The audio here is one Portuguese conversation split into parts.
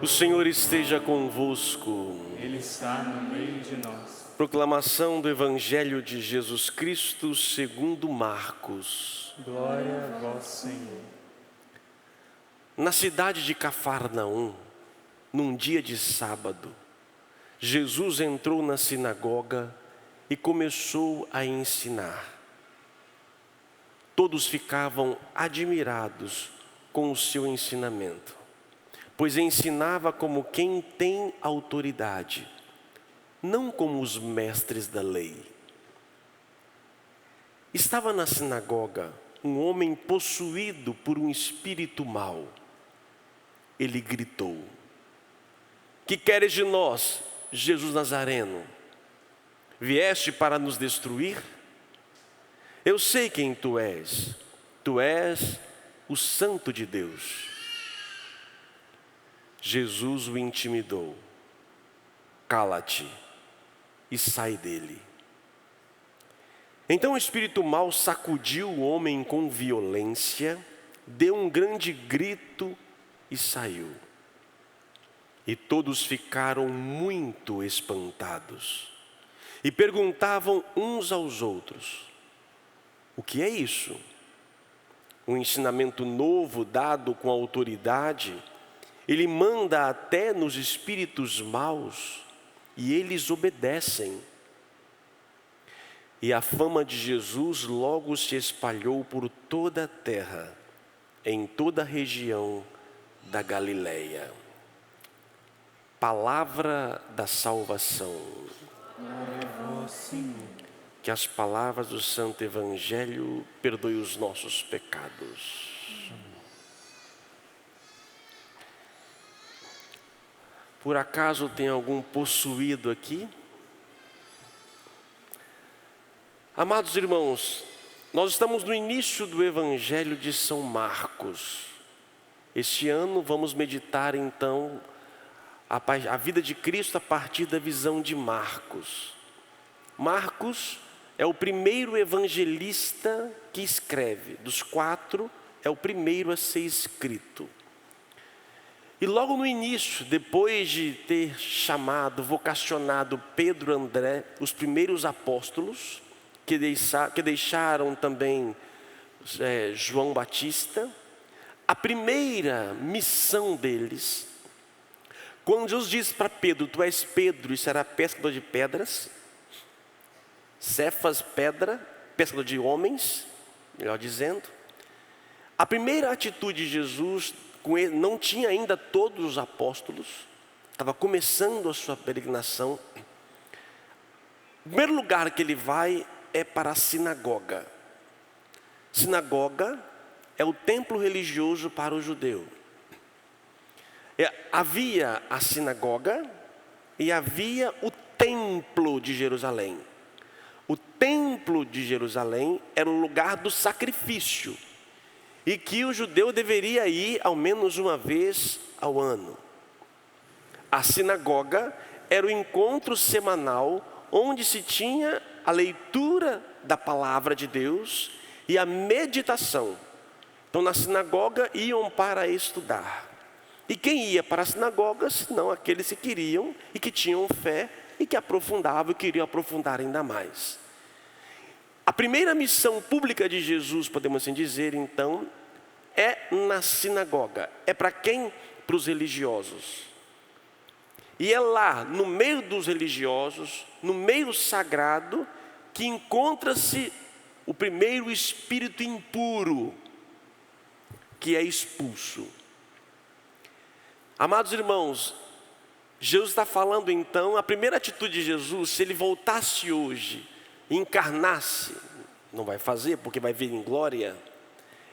O Senhor esteja convosco. Ele está no meio de nós. Proclamação do Evangelho de Jesus Cristo segundo Marcos. Glória a vós, Senhor. Na cidade de Cafarnaum, num dia de sábado, Jesus entrou na sinagoga e começou a ensinar. Todos ficavam admirados com o seu ensinamento, pois ensinava como quem tem autoridade, não como os mestres da lei. Estava na sinagoga um homem possuído por um espírito mau. Ele gritou: "Que queres de nós, Jesus Nazareno? Vieste para nos destruir? Eu sei quem tu és o Santo de Deus." Jesus o intimidou: "Cala-te e sai dele." Então o espírito mau sacudiu o homem com violência, deu um grande grito e saiu. E todos ficaram muito espantados e perguntavam uns aos outros: "O que é isso? Um ensinamento novo dado com autoridade? Ele manda até nos espíritos maus e eles obedecem." E a fama de Jesus logo se espalhou por toda a terra, em toda a região da Galileia. Palavra da salvação. Glória a vós, Senhor. Que as palavras do Santo Evangelho perdoem os nossos pecados. Por acaso tem algum possuído aqui? Amados irmãos, nós estamos no início do Evangelho de São Marcos. Este ano vamos meditar então a vida de Cristo a partir da visão de Marcos. Marcos é o primeiro evangelista que escreve. Dos 4, é o primeiro a ser escrito. E logo no início, depois de ter chamado, vocacionado Pedro e André, os primeiros apóstolos, que deixaram também João Batista, a primeira missão deles, quando Jesus diz para Pedro: "Tu és Pedro e será pescador de pedras", Cefas, pedra, pescador de homens, melhor dizendo. A primeira atitude de Jesus, com ele, não tinha ainda todos os apóstolos, estava começando a sua peregrinação. O primeiro lugar que ele vai é para a sinagoga. Sinagoga é o templo religioso para o judeu. Havia a sinagoga e havia o templo de Jerusalém. O templo de Jerusalém era o lugar do sacrifício, e que o judeu deveria ir ao menos uma vez ao ano. A sinagoga era o encontro semanal onde se tinha a leitura da palavra de Deus e a meditação. Então na sinagoga iam para estudar. E quem ia para a sinagoga, senão aqueles que queriam e que tinham fé e que aprofundavam e queriam aprofundar ainda mais. A primeira missão pública de Jesus, podemos assim dizer, então, é na sinagoga. É para quem? Para os religiosos. E é lá, no meio dos religiosos, no meio sagrado, que encontra-se o primeiro espírito impuro, que é expulso. Amados irmãos, Jesus está falando então, a primeira atitude de Jesus, se ele voltasse hoje, encarnasse, não vai fazer porque vai vir em glória,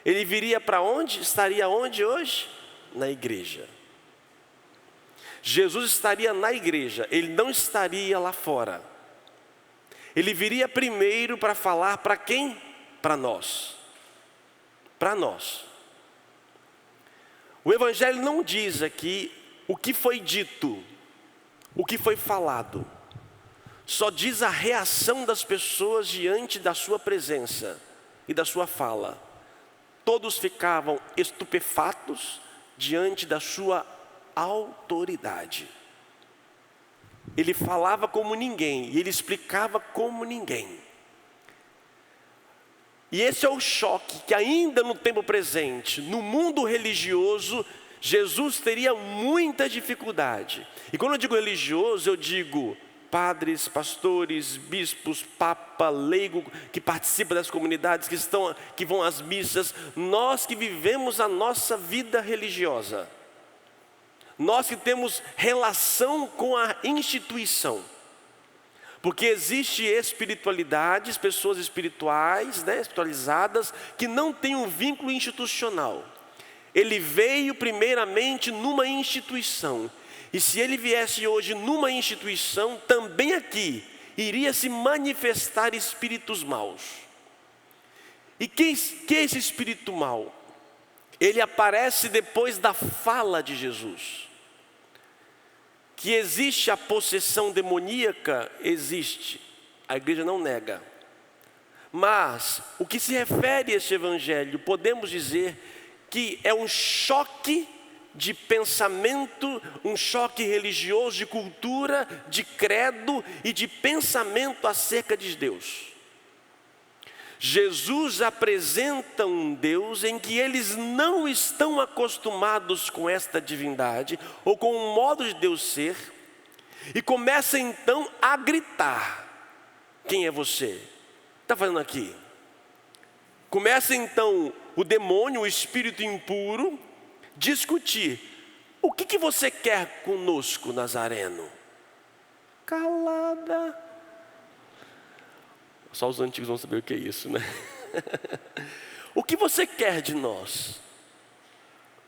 ele viria para onde? Estaria onde hoje? Na igreja. Jesus estaria na igreja, ele não estaria lá fora. Ele viria primeiro para falar para quem? Para nós. Para nós. O Evangelho não diz aqui o que foi dito, o que foi falado. Só diz a reação das pessoas diante da sua presença e da sua fala. Todos ficavam estupefatos diante da sua autoridade. Ele falava como ninguém e ele explicava como ninguém. E esse é o choque que ainda no tempo presente, no mundo religioso, Jesus teria muita dificuldade. E quando eu digo religioso, eu digo padres, pastores, bispos, papa, leigo, que participa das comunidades, que vão às missas, nós que vivemos a nossa vida religiosa, nós que temos relação com a instituição, porque existe espiritualidades, pessoas espirituais, espiritualizadas, que não têm um vínculo institucional. Ele veio primeiramente numa instituição. E se ele viesse hoje numa instituição, também aqui iria se manifestar espíritos maus. E que é esse espírito mau? Ele aparece depois da fala de Jesus. Que existe a possessão demoníaca, existe. A igreja não nega. Mas o que se refere a este evangelho, podemos dizer que é um choque de pensamento, um choque religioso, de cultura, de credo e de pensamento acerca de Deus. Jesus apresenta um Deus em que eles não estão acostumados com esta divindade, ou com o modo de Deus ser, e começa então a gritar: quem é você? Está fazendo aqui? Começa então o demônio, o espírito impuro, discutir: o que você quer conosco, Nazareno? Calada. Só os antigos vão saber o que é isso, né? O que você quer de nós?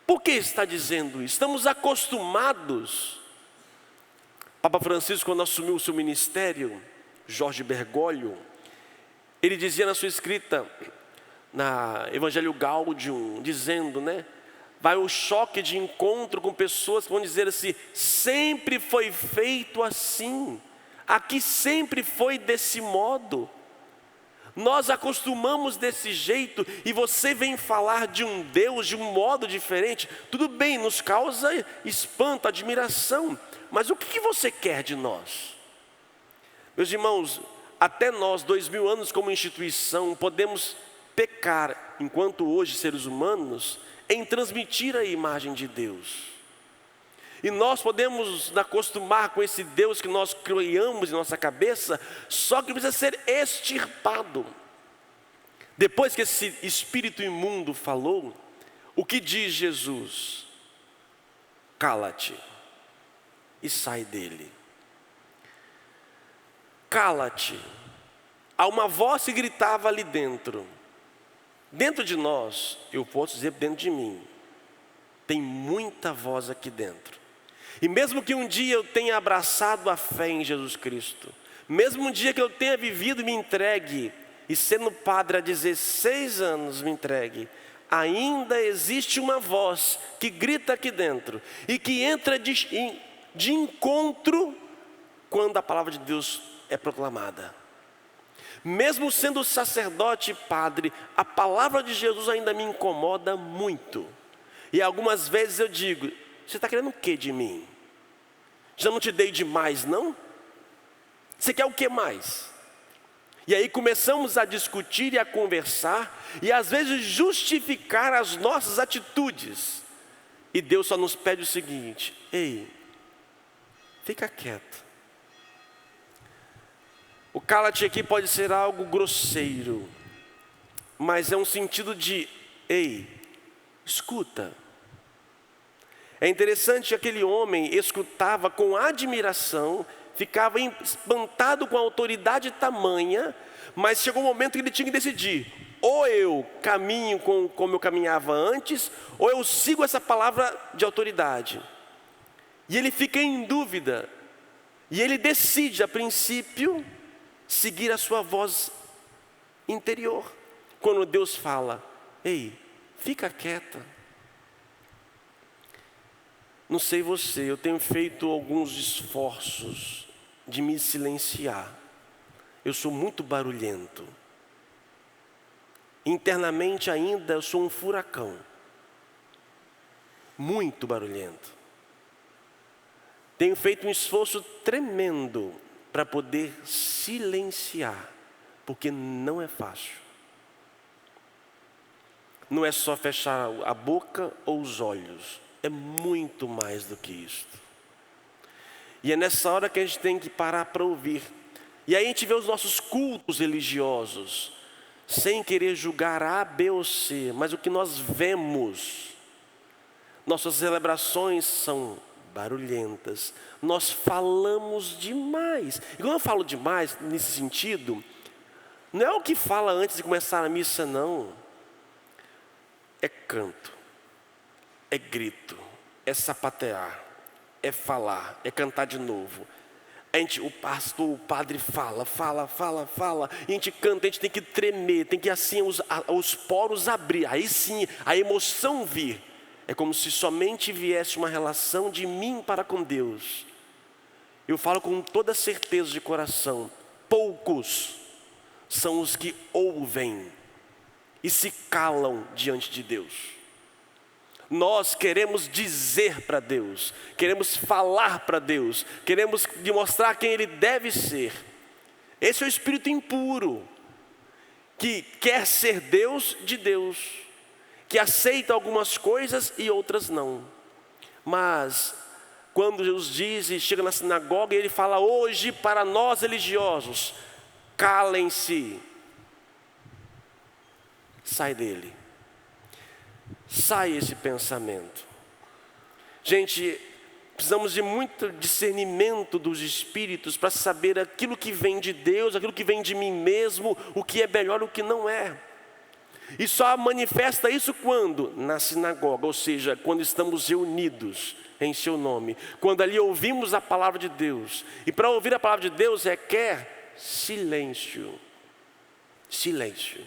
Por que está dizendo isso? Estamos acostumados. Papa Francisco, quando assumiu o seu ministério, Jorge Bergoglio, ele dizia na sua escrita, na Evangelho Gaudium, dizendo, vai o choque de encontro com pessoas que vão dizer assim: sempre foi feito assim, aqui sempre foi desse modo, nós acostumamos desse jeito, e você vem falar de um Deus de um modo diferente. Tudo bem, nos causa espanto, admiração, mas o que você quer de nós? Meus irmãos, até nós, 2000 anos como instituição, podemos pecar, enquanto hoje seres humanos, em transmitir a imagem de Deus. E nós podemos nos acostumar com esse Deus que nós criamos em nossa cabeça, só que precisa ser extirpado. Depois que esse espírito imundo falou, o que diz Jesus? Cala-te e sai dele. Cala-te. Há uma voz que gritava ali dentro. Dentro de nós, eu posso dizer dentro de mim, tem muita voz aqui dentro. E mesmo que um dia eu tenha abraçado a fé em Jesus Cristo, mesmo um dia que eu tenha vivido e me entregue, e sendo padre há 16 anos me entregue, ainda existe uma voz que grita aqui dentro, e que entra de encontro quando a palavra de Deus é proclamada. Mesmo sendo sacerdote e padre, a palavra de Jesus ainda me incomoda muito. E algumas vezes eu digo: você está querendo o que de mim? Já não te dei demais, não? Você quer o que mais? E aí começamos a discutir e a conversar, e às vezes justificar as nossas atitudes. E Deus só nos pede o seguinte: ei, fica quieto. O cala-te aqui pode ser algo grosseiro, mas é um sentido de: ei, escuta. É interessante que aquele homem escutava com admiração, ficava espantado com a autoridade tamanha, mas chegou um momento que ele tinha que decidir: ou eu caminho como eu caminhava antes, ou eu sigo essa palavra de autoridade. E ele fica em dúvida, e ele decide a princípio seguir a sua voz interior, quando Deus fala: ei, fica quieta. Não sei você, eu tenho feito alguns esforços de me silenciar. Eu sou muito barulhento. Internamente ainda eu sou um furacão. Muito barulhento. tenho feito um esforço tremendo para poder silenciar, porque não é fácil. Não é só fechar a boca ou os olhos, é muito mais do que isto. E é nessa hora que a gente tem que parar para ouvir. E aí a gente vê os nossos cultos religiosos, sem querer julgar A, B ou C, mas o que nós vemos, nossas celebrações são barulhentas, nós falamos demais. E quando eu falo demais, nesse sentido, não é o que fala antes de começar a missa, não. É canto, é grito, é sapatear, é falar, é cantar de novo. O pastor, o padre fala, e a gente canta, a gente tem que tremer, tem que assim os poros abrir, aí sim a emoção vir. É como se somente viesse uma relação de mim para com Deus. Eu falo com toda certeza de coração, poucos são os que ouvem e se calam diante de Deus. Nós queremos dizer para Deus, queremos falar para Deus, queremos demonstrar quem Ele deve ser. Esse é o espírito impuro, que quer ser Deus de Deus, que aceita algumas coisas e outras não. Mas quando Jesus diz e chega na sinagoga, Ele fala: hoje para nós religiosos, calem-se. Sai dele. Sai esse pensamento. Gente, precisamos de muito discernimento dos espíritos para saber aquilo que vem de Deus, aquilo que vem de mim mesmo, o que é melhor, o que não é. E só manifesta isso quando? Na sinagoga, ou seja, quando estamos reunidos em seu nome, quando ali ouvimos a palavra de Deus. E para ouvir a palavra de Deus requer silêncio. Silêncio.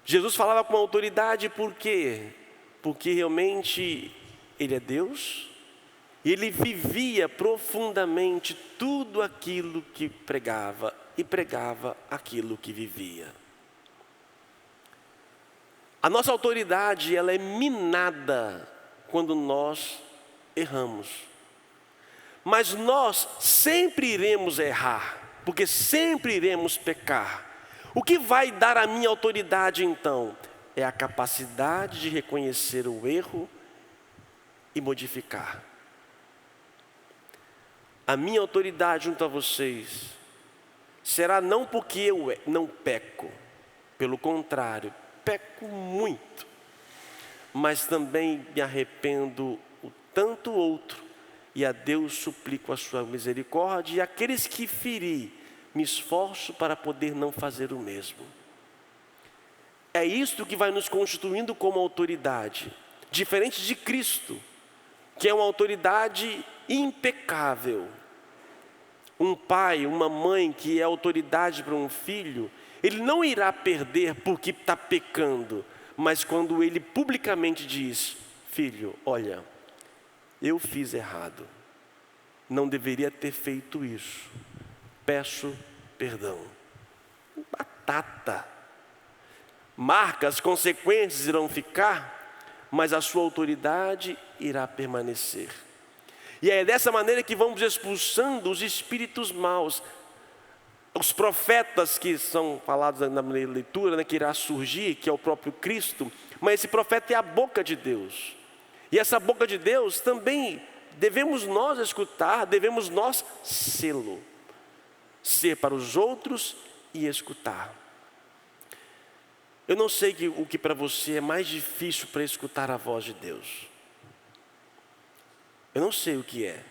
Jesus falava com autoridade por quê? Porque realmente Ele é Deus, e Ele vivia profundamente tudo aquilo que pregava, e pregava aquilo que vivia. A nossa autoridade, ela é minada quando nós erramos. Mas nós sempre iremos errar, porque sempre iremos pecar. O que vai dar a minha autoridade então? É a capacidade de reconhecer o erro e modificar. A minha autoridade junto a vocês será não porque eu não peco, pelo contrário, peco muito, mas também me arrependo o tanto outro, e a Deus suplico a sua misericórdia, e aqueles que feri, me esforço para poder não fazer o mesmo. É isto que vai nos constituindo como autoridade, diferente de Cristo, que é uma autoridade impecável. Um pai, uma mãe que é autoridade para um filho, ele não irá perder porque está pecando, mas quando ele publicamente diz: filho, olha, eu fiz errado, não deveria ter feito isso, peço perdão. Batata. Marcas, consequências irão ficar, mas a sua autoridade irá permanecer. E é dessa maneira que vamos expulsando os espíritos maus. Os profetas que são falados na leitura, né, que irá surgir, que é o próprio Cristo, mas esse profeta é a boca de Deus. E essa boca de Deus também devemos nós escutar, devemos nós sê-lo. Ser para os outros e escutar. Eu não sei o que para você é mais difícil para escutar a voz de Deus. Eu não sei o que é.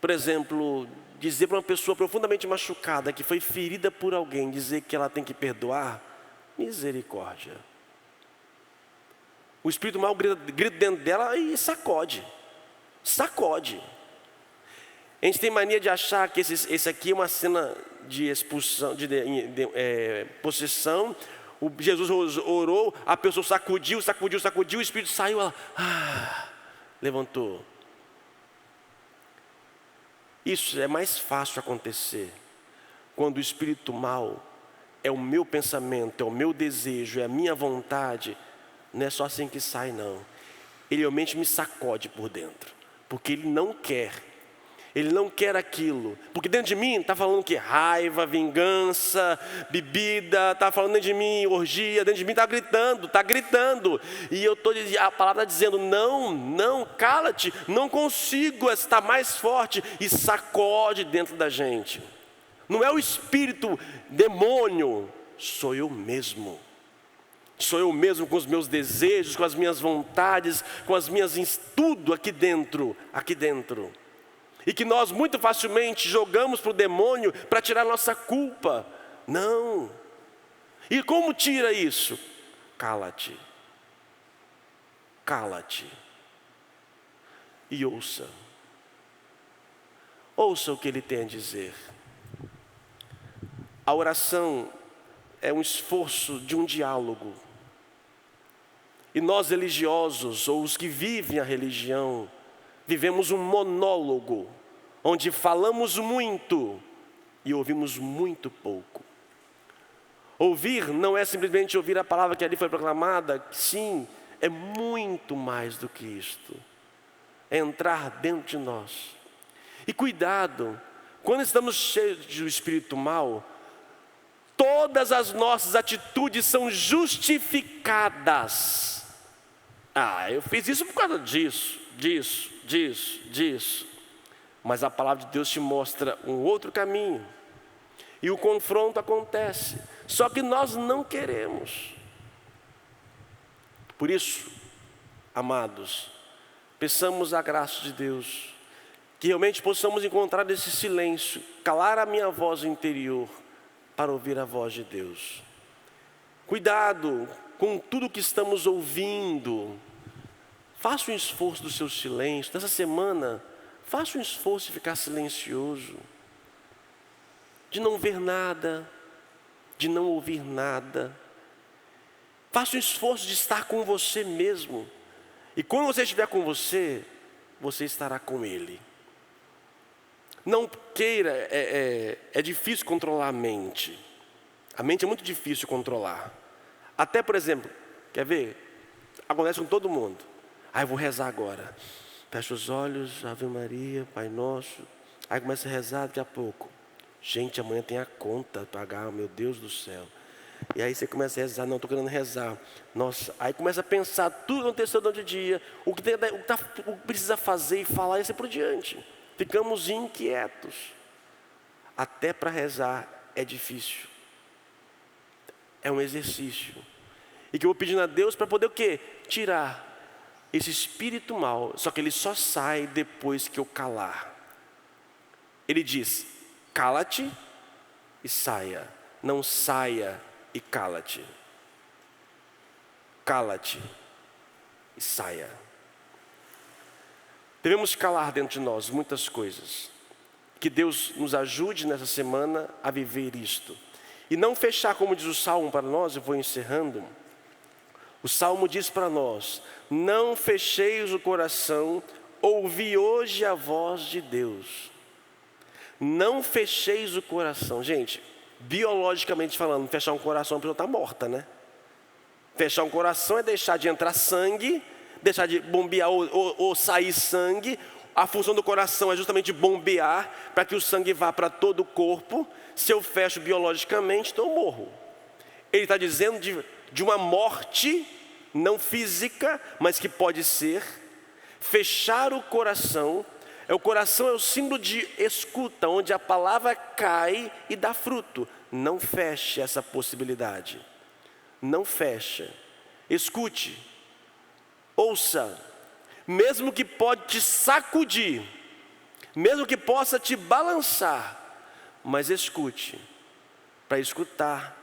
Por exemplo, dizer para uma pessoa profundamente machucada, que foi ferida por alguém, dizer que ela tem que perdoar, misericórdia. O espírito mau grita dentro dela e sacode. Sacode. A gente tem mania de achar que esse aqui é uma cena de expulsão, de possessão. Jesus orou, a pessoa sacudiu, o espírito saiu, ela levantou. Isso é mais fácil acontecer quando o espírito mau é o meu pensamento, é o meu desejo, é a minha vontade. Não é só assim que sai, não. Ele realmente me sacode por dentro. porque Ele não quer. Ele não quer aquilo, porque dentro de mim está falando que raiva, vingança, bebida, está falando dentro de mim orgia, dentro de mim está gritando, e a palavra está dizendo, não, cala-te, não consigo, está mais forte, e sacode dentro da gente. Não é o espírito demônio, sou eu mesmo. Sou eu mesmo com os meus desejos, com as minhas vontades, com as minhas tudo aqui dentro. E que nós muito facilmente jogamos para o demônio para tirar nossa culpa. Não. E como tira isso? Cala-te. Cala-te. E ouça. Ouça o que Ele tem a dizer. A oração é um esforço de um diálogo. E nós religiosos, ou os que vivem a religião, vivemos um monólogo, onde falamos muito e ouvimos muito pouco. Ouvir não é simplesmente ouvir a palavra que ali foi proclamada, sim, é muito mais do que isto. É entrar dentro de nós. E cuidado, quando estamos cheios do espírito mau, todas as nossas atitudes são justificadas. Eu fiz isso por causa disso. Mas a palavra de Deus te mostra um outro caminho. E o confronto acontece. Só que nós não queremos. Por isso, amados, peçamos a graça de Deus, que realmente possamos encontrar esse silêncio, calar a minha voz interior, para ouvir a voz de Deus. Cuidado com tudo que estamos ouvindo. Faça um esforço do seu silêncio. Nessa semana, faça um esforço de ficar silencioso. De não ver nada, de não ouvir nada. Faça um esforço de estar com você mesmo. E quando você estiver com você, você estará com Ele. Não queira, é difícil controlar a mente. A mente é muito difícil controlar. Até, por exemplo, quer ver? Acontece com todo mundo. Eu vou rezar agora. Fecha os olhos, Ave Maria, Pai Nosso. Aí começa a rezar daqui a pouco. Gente, amanhã tem a conta para pagar, meu Deus do céu. E aí você começa a rezar, não, estou querendo rezar. Nossa, aí começa a pensar tudo que aconteceu durante o dia, o que precisa fazer e falar e assim por diante. Ficamos inquietos. Até para rezar é difícil. É um exercício. E que eu vou pedindo a Deus para poder o quê? Tirar esse espírito mau. Só que ele só sai depois que eu calar. Ele diz, cala-te e saia. Não saia e cala-te. Cala-te e saia. Devemos calar dentro de nós muitas coisas. Que Deus nos ajude nessa semana a viver isto. E não fechar, como diz o Salmo para nós, eu vou encerrando. O Salmo diz para nós, não fecheis o coração, ouvi hoje a voz de Deus. Não fecheis o coração. Gente, biologicamente falando, fechar um coração, a pessoa está morta, né? Fechar um coração é deixar de entrar sangue, deixar de bombear ou sair sangue. A função do coração é justamente bombear para que o sangue vá para todo o corpo. Se eu fecho biologicamente, então eu morro. Ele está dizendo de uma morte, não física, mas que pode ser. Fechar o coração é o símbolo de escuta, onde a palavra cai e dá fruto. Não feche essa possibilidade. Não feche. Escute. Ouça. Mesmo que pode te sacudir, mesmo que possa te balançar, mas escute. Para escutar,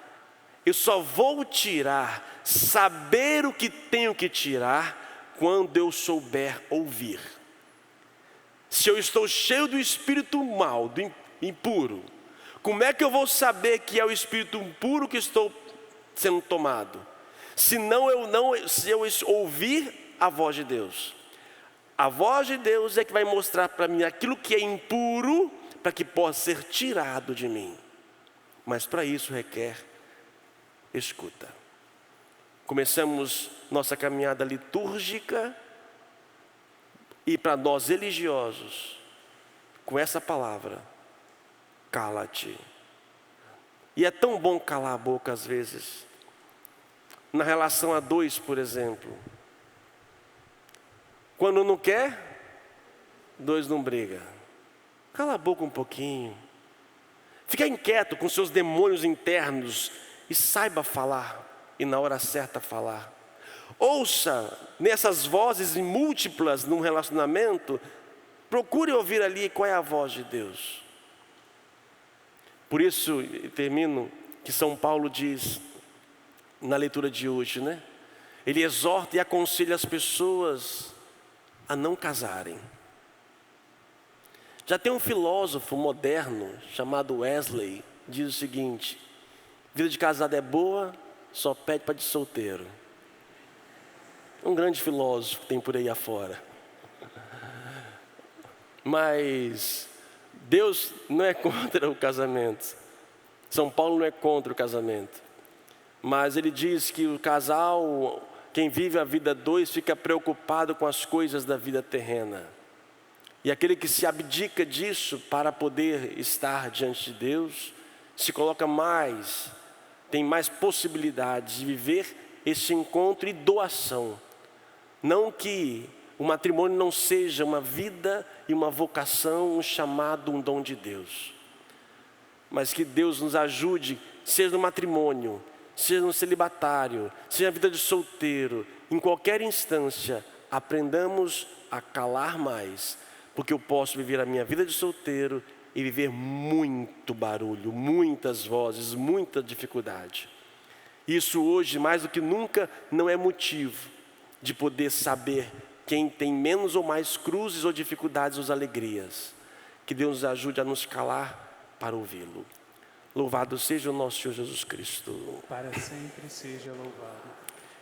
eu só vou tirar, saber o que tenho que tirar, quando eu souber ouvir. Se eu estou cheio do espírito mau, do impuro, como é que eu vou saber que é o espírito impuro que estou sendo tomado? Se eu ouvir a voz de Deus. A voz de Deus é que vai mostrar para mim aquilo que é impuro, para que possa ser tirado de mim. Mas para isso requer escuta. Começamos nossa caminhada litúrgica E para nós religiosos, com essa palavra, cala-te. E é tão bom calar a boca às vezes. Na relação a dois, por exemplo. Quando não quer, dois não brigam. Cala a boca um pouquinho. Fica inquieto com seus demônios internos e saiba falar, e na hora certa falar. Ouça nessas vozes múltiplas num relacionamento, procure ouvir ali qual é a voz de Deus. Por isso, termino, que São Paulo diz na leitura de hoje, né? Ele exorta e aconselha as pessoas a não casarem. Já tem um filósofo moderno chamado Wesley, diz o seguinte: vida de casado é boa, só pede para de solteiro. Um grande filósofo que tem por aí afora. Mas Deus não é contra o casamento. São Paulo não é contra o casamento. Mas ele diz que o casal, quem vive a vida dois, fica preocupado com as coisas da vida terrena. E aquele que se abdica disso para poder estar diante de Deus, se coloca mais, tem mais possibilidades de viver esse encontro e doação. Não que o matrimônio não seja uma vida e uma vocação, um chamado, um dom de Deus. Mas que Deus nos ajude, seja no matrimônio, seja no celibatário, seja na vida de solteiro, em qualquer instância, aprendamos a calar mais, porque eu posso viver a minha vida de solteiro e viver muito barulho, muitas vozes, muita dificuldade. Isso hoje, mais do que nunca, não é motivo de poder saber quem tem menos ou mais cruzes ou dificuldades ou alegrias. Que Deus nos ajude a nos calar para ouvi-lo. Louvado seja o nosso Senhor Jesus Cristo. Para sempre seja louvado.